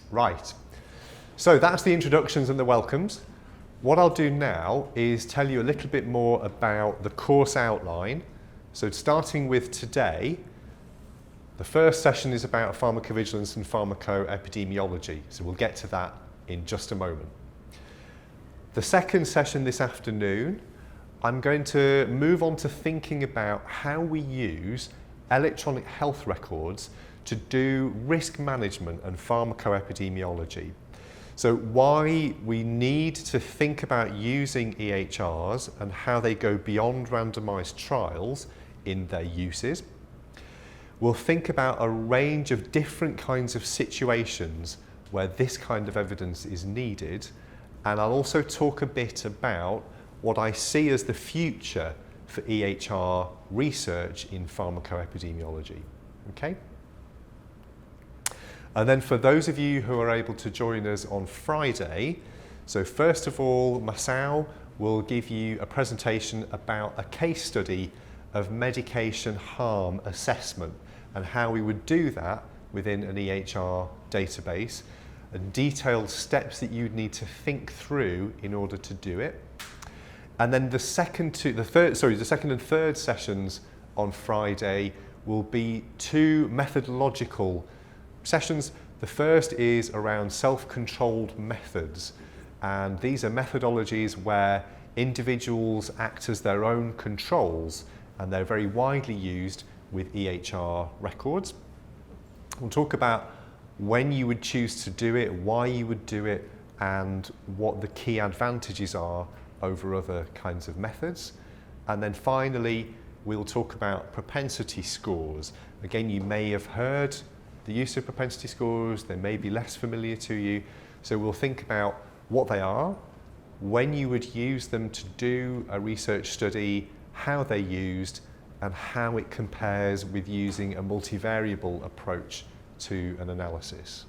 Right, so that's the introductions and the welcomes. What I'll do now is tell you a little bit more about the course outline. So starting with today, the first session is about pharmacovigilance and pharmacoepidemiology. So we'll get to that in just a moment. The second session this afternoon, I'm going to move on to thinking about how we use electronic health records to do risk management and pharmacoepidemiology. So why we need to think about using EHRs and how they go beyond randomised trials in their uses. We'll think about a range of different kinds of situations where this kind of evidence is needed, and I'll also talk a bit about what I see as the future for EHR research in pharmacoepidemiology. Okay? And then for those of you who are able to join us on Friday, so first of all, Masao will give you a presentation about a case study of medication harm assessment and how we would do that within an EHR database, and detailed steps that you'd need to think through in order to do it. And then the second and third sessions on Friday will be two methodological sessions. The first is around self-controlled methods, and these are methodologies where individuals act as their own controls, and they're very widely used with EHR records. We'll talk about when you would choose to do it, why you would do it, and what the key advantages are over other kinds of methods. And then finally, we'll talk about propensity scores. Again, you may have heard the use of propensity scores, they may be less familiar to you. So we'll think about what they are, when you would use them to do a research study, how they're used, and how it compares with using a multivariable approach to an analysis.